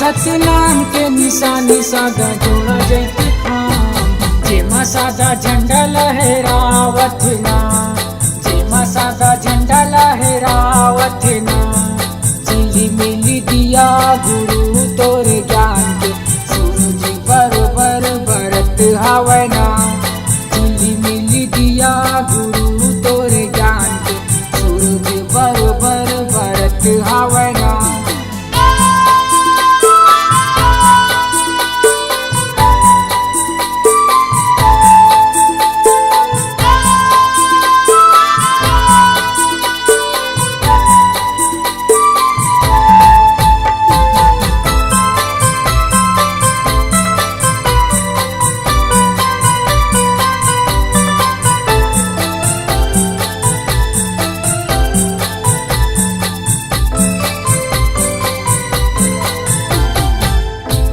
सतनाम के निशानी सादा जोड़ा जैती खाम जेमा सादा झंडा लहरावत ना, जेमा सादा झंडा लहरावत ना। झिली मिली दिया गुरु तोरे ज्ञान के सूरज बरोबर बरत हवै ना। झिली मिली दिया गुरु तोरे ज्ञान के सूरज बरोबर बरत हवै ना।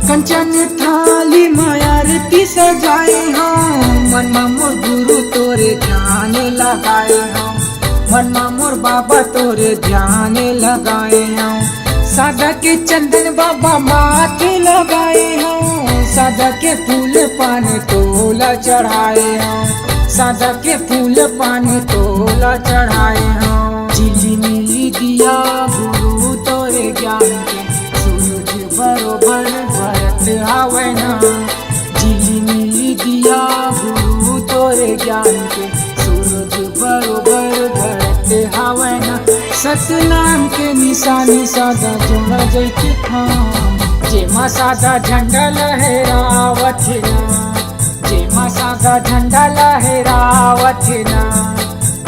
कंचन थाली मायारती सजाए हाँ, मन मोर गुरु तोरे ध्यान लगाए हाँ, मन मोर बाबा तोरे ध्यान लगाए हाँ। सादा के चंदन बाबा माथे लगाए हाँ, सादा के फूल पान तोला चढ़ाए हाँ, सादा के फूल पान तोला चढ़ाए हाँ। झिली मिली दिया गुरु तोरे ज्ञान के सूरज बरोबर बरत हवै ना। झिली मिली दिया गुरु तोरे ज्ञान के सूरज बरोबर बरत हवै ना। सतनाम के निशानी सादा जोड़ा जैती खाम जेमा सादा झंडा लहरावत ना, जेमा सादा झंडा लहरावत ना।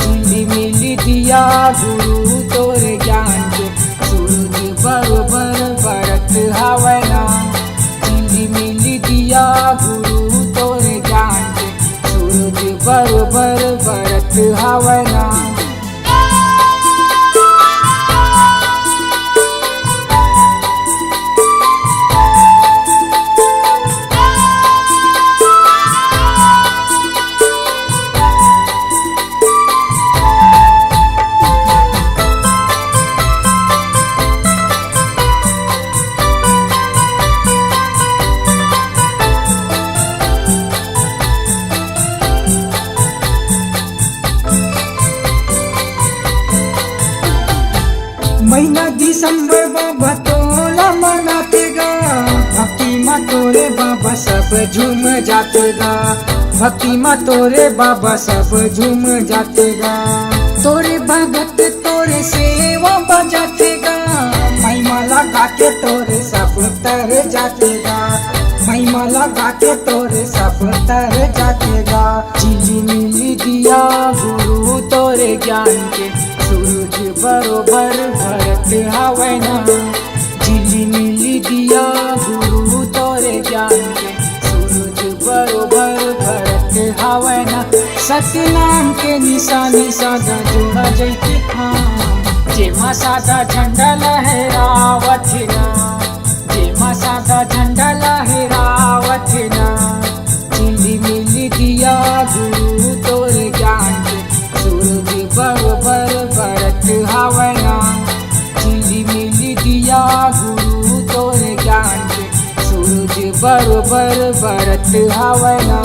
झिली मिली दिया गुरु तोरे ज्ञान के सूरज बरोबर बरत हवै ना। झिली मिली दिया गुरु तोरे ज्ञान के सूरज बरोबर बरत हवै ना। महीना दिसंबर बाबा तोला मनाते गा, भक्ति माँ तोरे बाबा सब झूम जाते गा, भक्ति माँ तोरे बाबा सब झूम जाते गा। तोरे भगत तोरे सेवा बजाते गा, महिमाला गाके तोरे सब तर जाते गा, महिमाला गाके तोरे सब तर जाते गा। झिली मिली दिया गुरु तोरे ज्ञान के सूरज बरोबर बरत हवै ना। झिली मिली दिया गुरु तोरे ज्ञान के सूरज बरोबर बरत हवै ना। सतनाम के निशानी सादा जोड़ा जैती खाम जेमा सादा झंडा लहरावत ना, जेमा सादा झंडा लहरावत ना। झिली मिली दिया गुरु तोरे ज्ञान के सूरज बरोबर बरत हवै ना। झिली मिली दिया गुरु तोरे ज्ञान के सूरज बरोबर बरत हवै ना।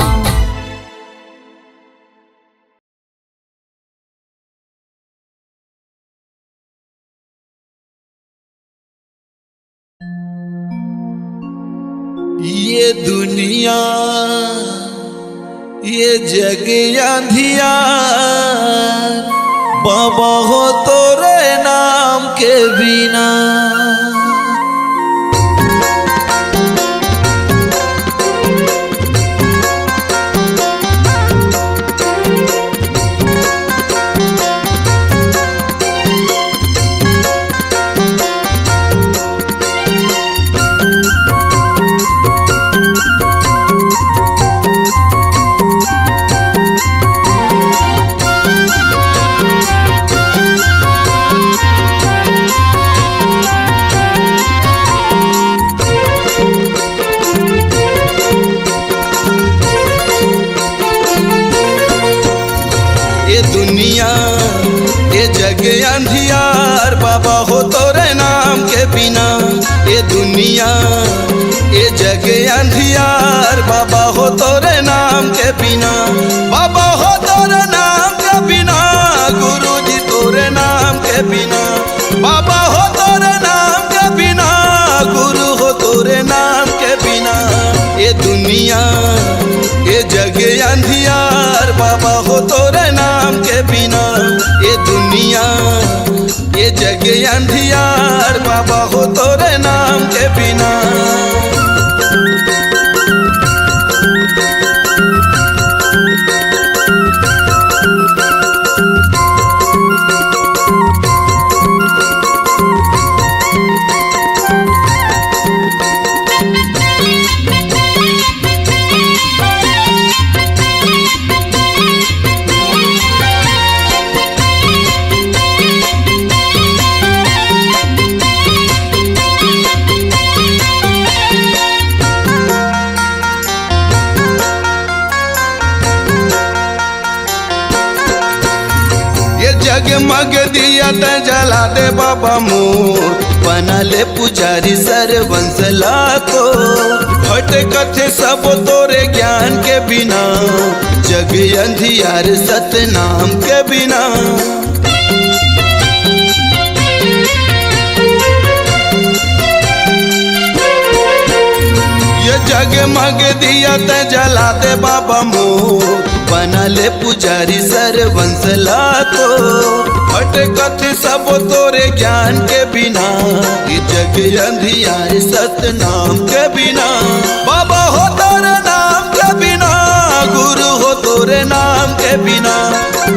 ये दुनिया ये जग अंधियार बाबा हो तोरे नाम के बिना। जग अंधियार बाबा हो तोरे नाम के बिना। ये दुनिया दुनिया ये जग अंधियार बाबा हो तोरे नाम के बिना, बाबा हो तोरे नाम के बिना, गुरु जी तोरे नाम के बिना, बाबा हो तोरे नाम के बिना, गुरु हो तोरे नाम के बिना। ये दुनिया ये जग अंधियार बाबा हो तोरे नाम के बिना, ये दुनिया ये जग अंधियार बाबा हो तोरे नाम के बिना। जगमग दिया त जला दे बाबा मोर, बना ले पुजारी सरवंश लाखो, हट कथे सब तोरे ज्ञान के बिना, जग अंधियार सतनाम के बिना। ये जगमग दिया त जला दे बाबा मोर, बना ले पुजारी सरवंश लाखो, हट कथे सब तोरे ज्ञान के बिना, ये जग अंधियार सतनाम के बिना। बाबा हो तोरे नाम के बिना, गुरु हो तोरे नाम के बिना,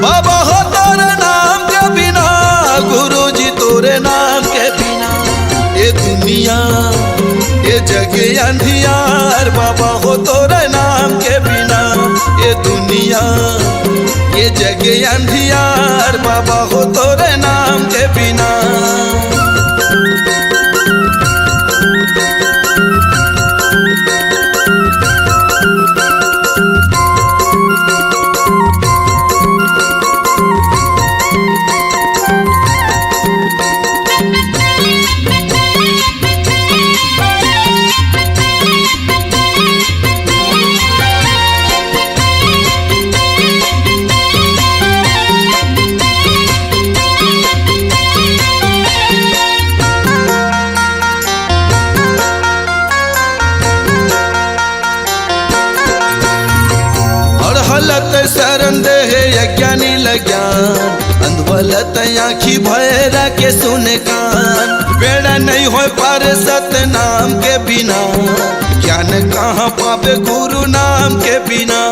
बाबा हो तोरे नाम के बिना, गुरु जी तोरे नाम के बिना। ये दुनिया ये जग अंधियार बाबा हो तोरे नाम के बिना, ये दुनिया ये जग अंधियार बाबा हो तोरे नाम के बिना। शरण दे यज्ञानी लज्ञान, अंधवलत आँखी भैरा के सुने कान, बेड़ा नहीं हो पार सतनाम के बिना, ज्ञान कहाँ पावे गुरु नाम के बिना।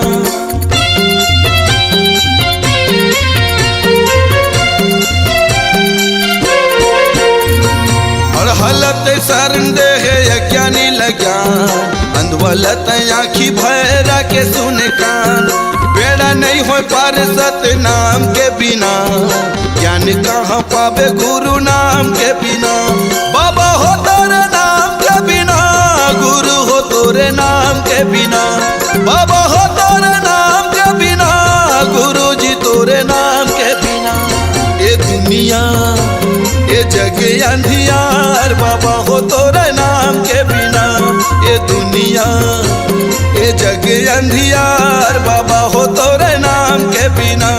हलत शरण दे यज्ञानी लज्ञान, अंधवलत आँखी भैरा के सुने कान, बेड़ा नहीं हो पार सतनाम के बिना, ज्ञान कहाँ पावे गुरु नाम के बिना। बाबा हो तोरे नाम के बिना, गुरु हो तोरे नाम के बिना, बाबा हो तोरे नाम के बिना, गुरु जी तोरे नाम के बिना। ये दुनिया ये जग अंधियार बाबा हो तोरे नाम के बिना, ये दुनिया ये जग अंधियार बाबा हो तोरे नाम के बिना।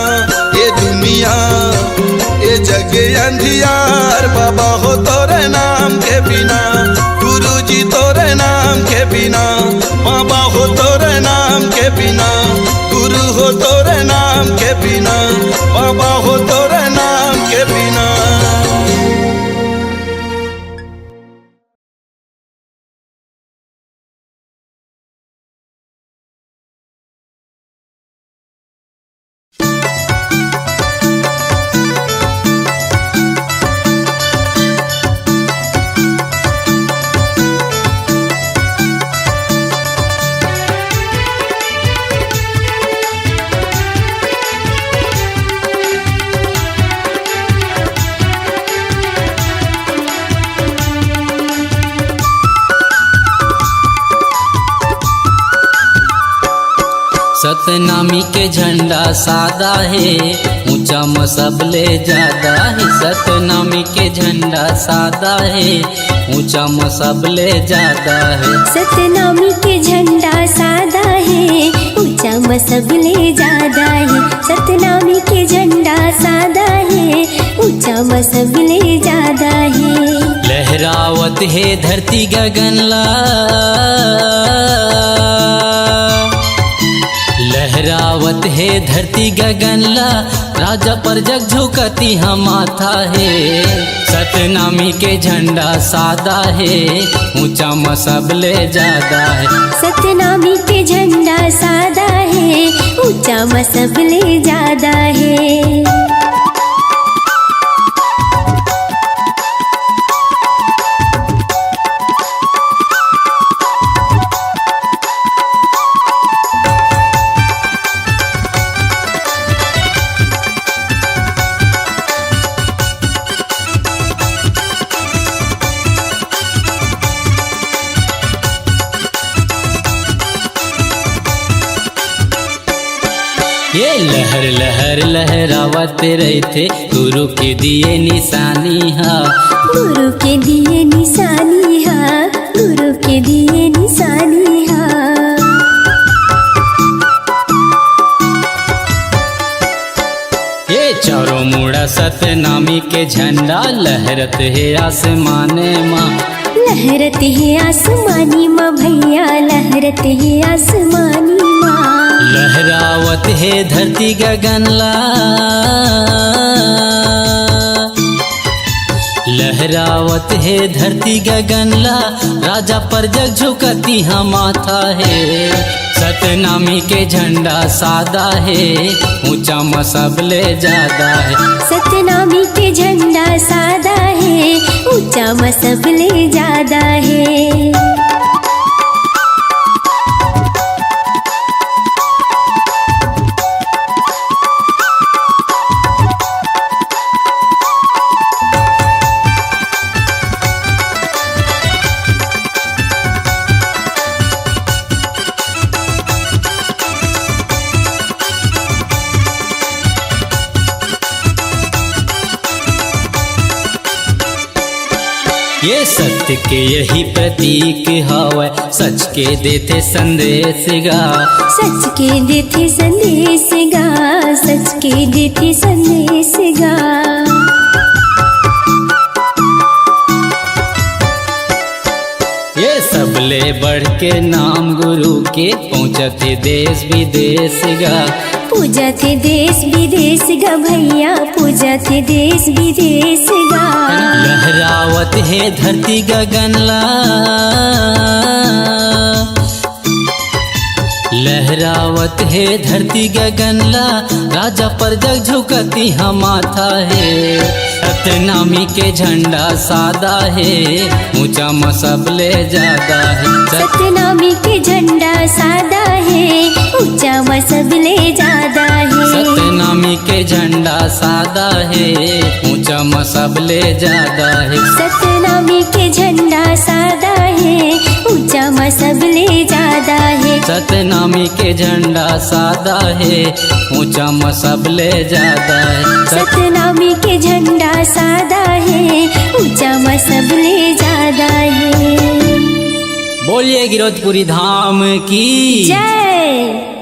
ये दुनिया ये जग अंधियार बाबा हो तोरे नाम के बिना, गुरु जी तोरे नाम के बिना, बाबा हो तोरे नाम के बिना, गुरु हो तोरे नाम के बिना, बाबा हो तोरे नाम के बिना। सतनामी के झंडा सादा है, ऊंचा म सबले ज्यादा है। सतनामी के झंडा सादा है, ऊंचा म सबले ज्यादा है। सतनामी के झंडा सादा है, ऊंचा म सबले ज्यादा है। सतनामी के झंडा सादा है, ऊंचा म सबले ज्यादा है। लहरावत है धरती गगनला, लहरावत है धरती गगनला, राजा पर जग झुकती हम माथा है। सतनामी के झंडा सादा है, ऊंचा म सबले ज्यादा है। सतनामी के झंडा सादा है, ऊंचा म सबले ज्यादा है। ये लहर लहर लहरावत रहते, गुरु के दिए निशानी हा। गुरु के दिए निशानी हा, गुरु के दिए निशानी हा। ये चारों मुड़ा सतनामी के झंडा, लहरत है आसमाने माँ। लहरत है आसमानी माँ भैया, लहरत है आसमानी माँ। लहरावत है धरती गगनला, लहरावत है धरती गगनला, राजा पर जग झुकती हम माथा है। सतनामी के झंडा सादा है, ऊंचा म सबले ज्यादा है। सतनामी के झंडा सादा है, ऊंचा म सबले ज्यादा है। ये सत्य के यही प्रतीक हवै, सच के देते संदेश गा। सच के देते संदेश गा, सच के देते संदेश गा। ये सबले बढ़ के नाम गुरु के, पहुँचते देश विदेश गा। पूजा थे देश विदेश गा भैया, पूजा थे देश विदेश गा। लहरावत है धरती गगनला, लहरावत है धरती गगनला, राजा पर जग झुकती हम माथा है। सतनामी के झंडा सादा है, ऊंचा म सबले ज्यादा है। सतनामी के झंडा सादा है, ऊंचा म सबले ज्यादा है। सतनामी के झंडा सादा है, ऊंचा म सबले ज्यादा है। सतनामी के झंडा सादा है, ऊंचा म सबले ज्यादा है। सतनामी के झंडा सादा है, ऊंचा म सबले ज्यादा है। सतनामी के झंडा सादा है, ऊंचा म सबले ज्यादा है। बोलिए गिरौदपुरी धाम की जय।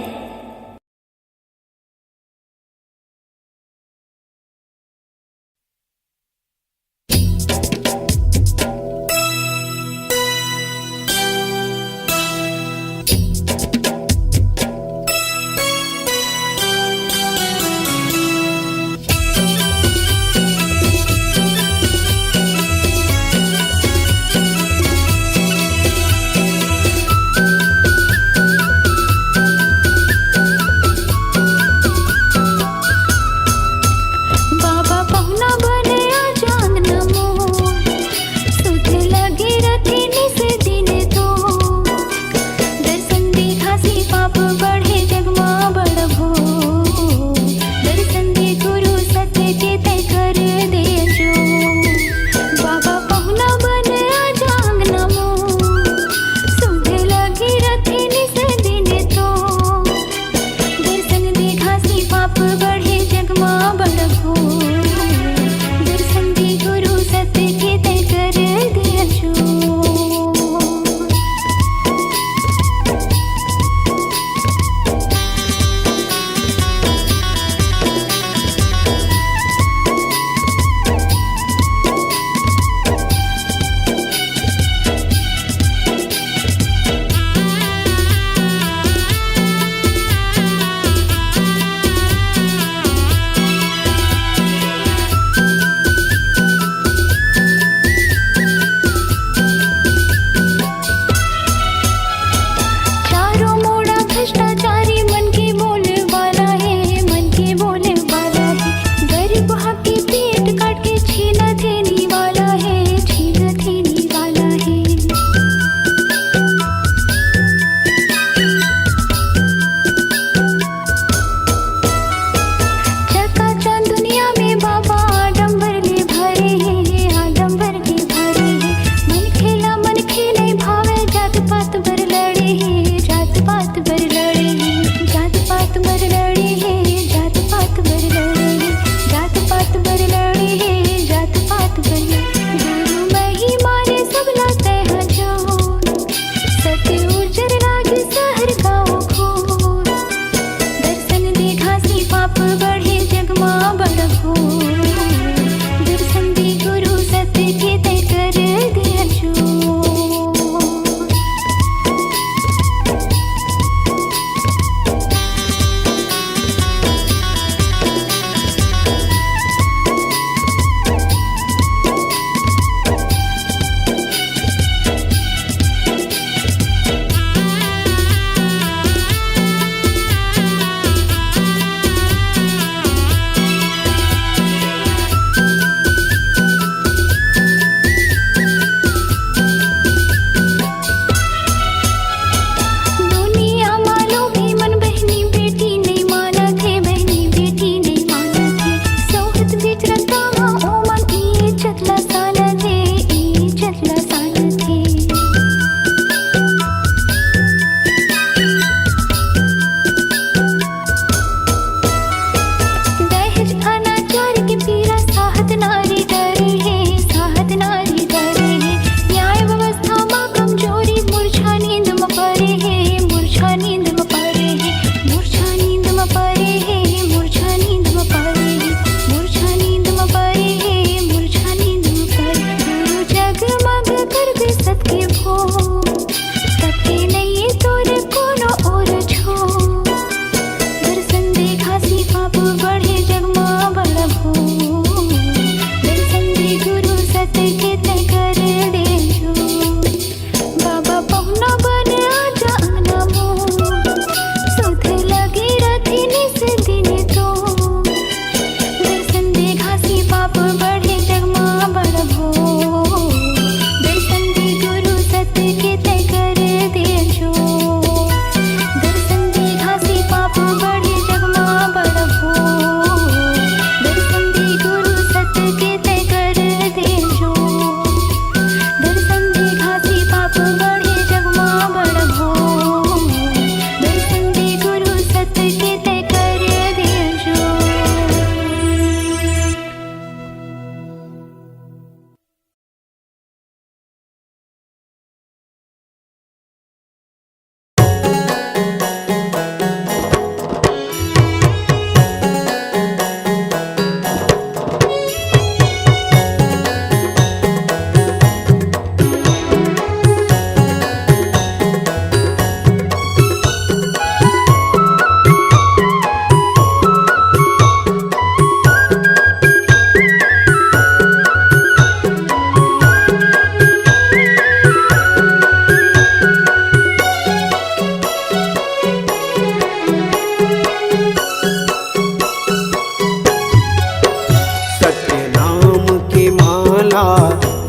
देखे ते कर दिया जो।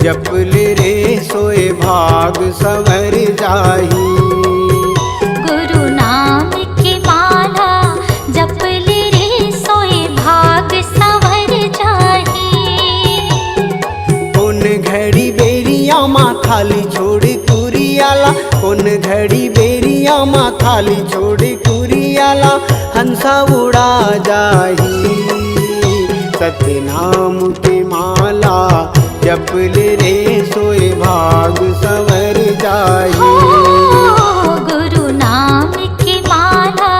जपले रे सोए भाग संवर जाही। गुरु नाम की माला जपले रे सोए भाग संवर जाही। कौन घड़ी बेरिया माँ थाली छोड़ कुरियाला, कौन घड़ी बेरिया माँ थाली छोड़ कुरियाला, हंसा उड़ा जाही। सत्य नाम की माला जपले रे सोए भाग संवर जाही। गुरु नाम की माला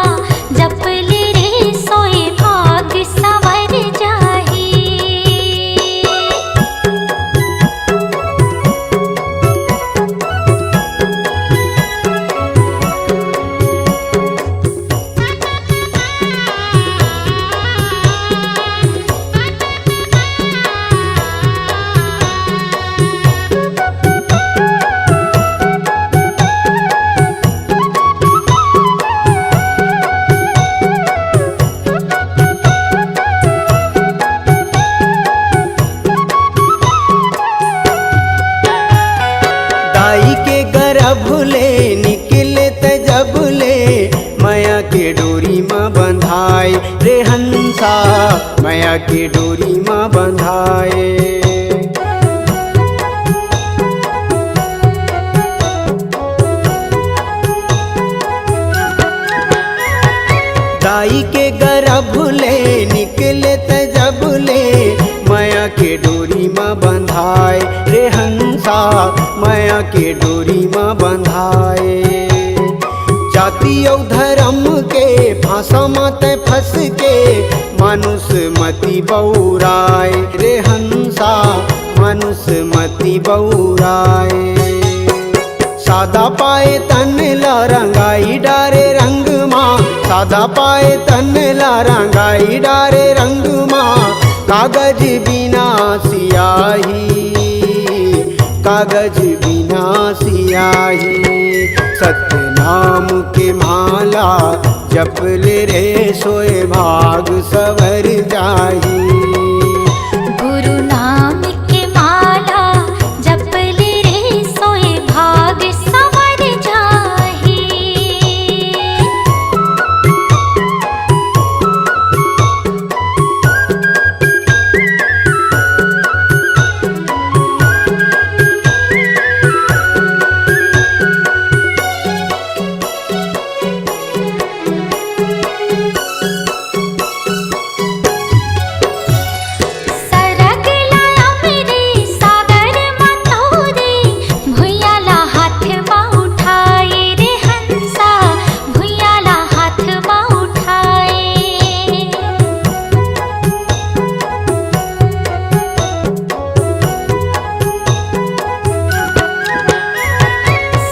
जपले रे सोए भाग संवर जाही। भूले निकले तजबले माया के डोरी माँ बंधाए रे हंसा, माया के डोरी माँ बंधाए। दाई के गर्भले निकले तजबले माया के डोरी माँ बंधाए रे हंसा, माया के डोरी माँ बंधाए। जाति और धर्म के भाषा मत फंस के मानुष मति बौराए रे हंसा, मानुष मति बउराए। सादा पाए तन ला रंगाई डारे रंग माँ, सादा पाए तन ला रंगाई डारे रंग माँ। कागज बिना सियाही, कागज बिना सियाही। सतनाम के माला जप ले रे सोए भाग सवर जाही। गुरु नाम के माला जप ले रे सोए भाग संवर जाही। सरग लाया मेरे सागर मतोरे, भुइयाला हाथ माँ उठाए रे हंसा, भुइयाला हाथ माँ उठाए।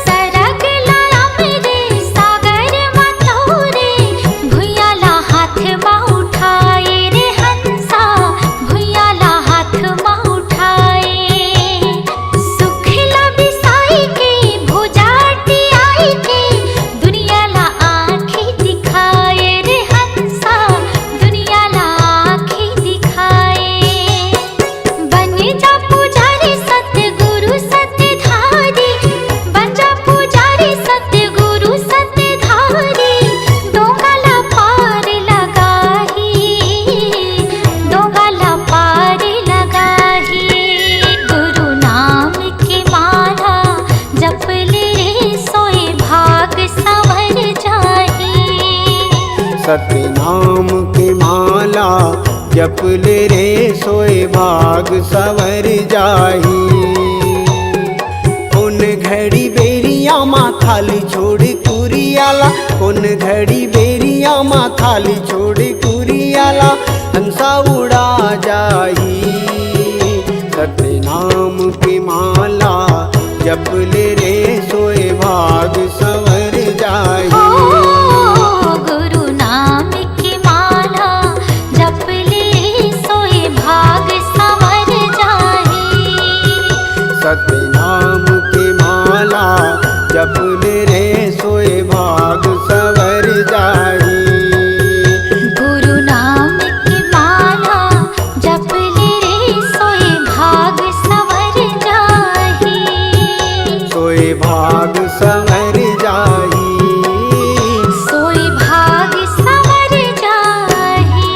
सरग लाया मेरे सागर मतोरे, भुइयाला हाथ माँ उठाए रे हंसा, भुइयाला हाथ माँ उठाए। सुखला बिसाई के भुजाटी आई के, दुनियाला आँखें दिखाए रे हंसा, दुनियाला आँखें दिखाए। बन जा पुजारी सतगुरु सतधारी, बन जा पुजारी सतगुरु सतधारी। डोंगाला पार लगाही, डोंगाला पार लगाही। गुरु नाम के माला जप ले रे सोए भाग संवर जाही। सतनाम के माला जप ले रे सोए भाग सवर जाही। कौन घड़ी बेरिया माँ खाली छोड़ कुरियाला, कौन घड़ी बेरिया माँ खाली छोड़ कुरियाला। हंसा उड़ा जाही। सतनाम के माला जप ले रे सोए भाग सवर जाही। गुरु नाम की माला जप ले सोए भाग संवर जाही। सतनाम के माला जप ले रे सोए भाग सवर जाही। गुरु नाम की माला जप ले रे सोए भाग संवर जाही। सोए भाग सवर जाही। सोए भाग संवर जाही।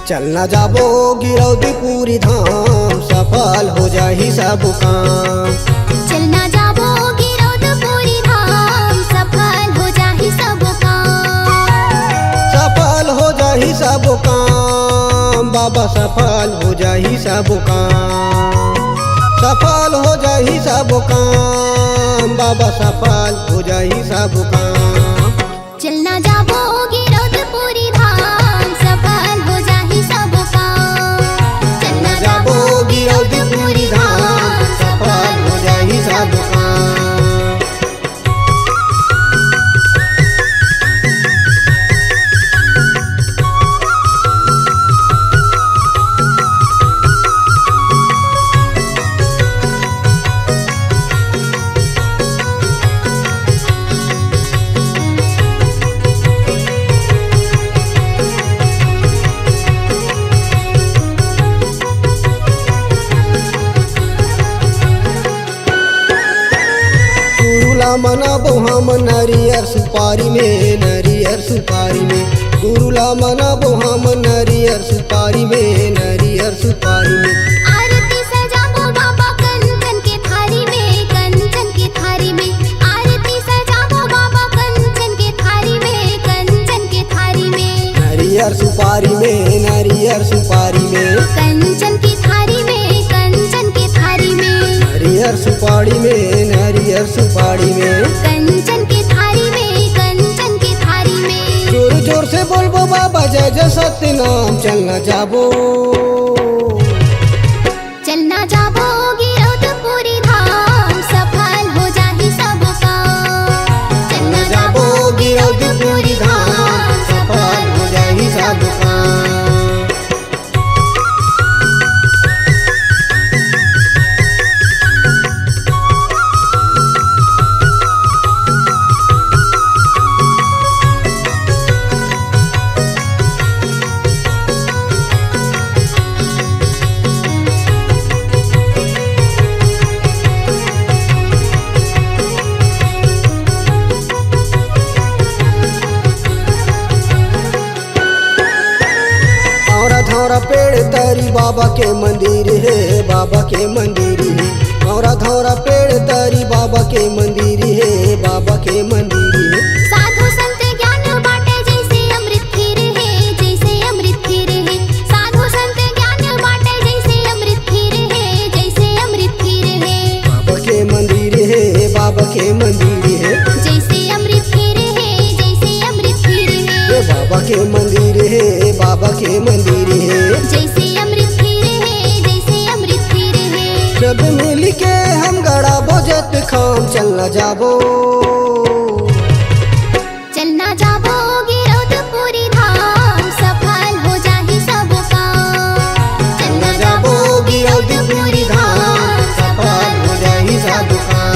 चलना जाबो गिरौदी पूरी धाम, सफल हो जाही सब काम। चलना जाबो गिरौद पूरी धाम, सफल हो जाही सब काम। सफल हो जाही सब काम, बाबा सफल हो जाही सब काम। सफल हो जाही सब काम, बाबा सफल हो जाही सब काम। चलना जाबो गिरौद पूरी धाम, सफल हो जाही सब काम। चलना जाबो गिरौदी पूरी धाम, सफल हो जाही सब काम। मनाबो हम नरियर सुपारी में, नरियर सुपारी में। गुरु ला मनाबो हम नरियर सुपारी में, नरियर सुपारी में। आरती सजाबो बाबा कंचन के थारी में, कंचन के थारी में। आरती सजाबो बाबा कंचन के थारी में, कंचन के थारी में। नरियर सुपारी में, नरियर सुपारी में। कंचन की थारी में, कंचन की थारी में। नरियर सुपारी में, नरियर सुपारी में। कंचन की थारी में, कंचन की थारी में। जोर जोर से बोलबो बाबा जय जय सत्य नाम, चलना जाबो चलना जाबो गिरौदपुरी धाम, सफल हो जाहि सब काम। चलना जाबो गिरौदपुरी धाम, सफल हो जाहि सब काम। धौरा पेड़ तरी बाबा के मंदिर है, बाबा के मंदिर है। धौरा धौरा पेड़ तरी बाबा के मंदिर है, बाबा के मंदिर है। साधु संत ज्ञान बाटे जैसे अमृत खीर है, जैसे अमृत खीर है। साधु संत ज्ञान बाटे जैसे अमृत खीर है, जैसे अमृत खीर है। बाबा के मंदिर है, बाबा के मंदिर है। जैसे अमृत खीर है, जैसे अमृत खीर है। बाबा के मंदिर है, बाबा के मंदिर है। जैसे अमृत खीर है, जैसे अमृत खीर है। सब मिल के हम गड़ा बोझत खाम, चलना जाबो चलना जाबो गिरौदपुरी धाम, सफल हो जाहि सब काम। चलना जाबो गिरौदपुरी धाम, सफल हो जाहि सब काम।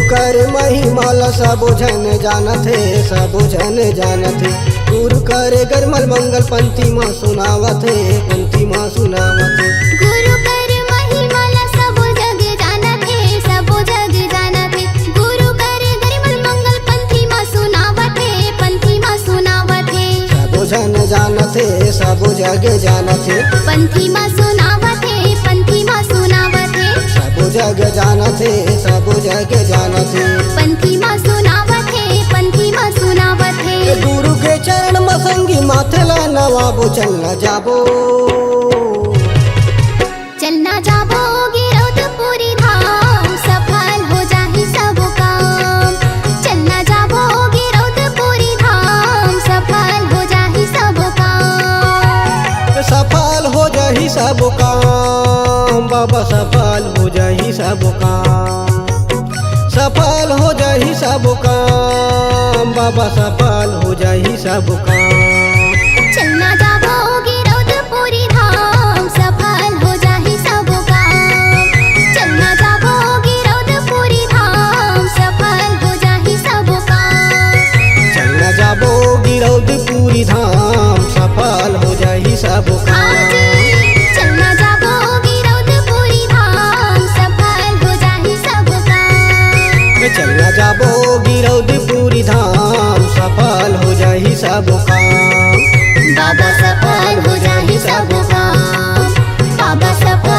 कर महिमाला सबो जन जानत है, सबो जन जानत है। गुरु करे गरमल मंगल पंथी माँ सुनावत है, पंथी माँ सुनावत है। गुरु कर महिमाला सबो जग जानत है, सबो जग जानत है। गुरु करे गरमल मंगल पंथी माँ सुनावत है, पंथी माँ सुनावत है। सबो जन जानत है, सबो जग जानत है। पंथी माँ सुनावत है, पंथी माँ सुनावत है। सबो जग जानत है, सबो जग जानत है। पंथी माँ सुनावत है, पंथी माँ सुनावत है। गुरु के चरण मसंगी माथला नवाबो, चलना जाबो चलना जाबो गिरौदपुरी धाम, सफल हो जाहि सब काम। चलना जाबो गिरौदपुरी धाम, सफल हो जाहि सब काम। सफल हो जाहि सब काम, बाबा सफल हो जाहि सब काम। सफल हो जाहि सब काम, बाबा सफल हो जाहि सब काम। चलना जाबो गिरौदपुरी धाम, सफल हो जाहि सब काम। चलना जाबो गिरौदपुरी धाम, सफल हो जाहि सब काम। चलना जाबो गिरौदपुरी धाम, सफल हो जाहि सब काम। चलना जाबो गिरौदपुरी धाम, सफल हो जाहि सब काम। चलना जाबो गिरौदपुरी धाम, सफल हो जाहि सब काम। बाबा सफल हो जाहि सब काम। बाबा सफल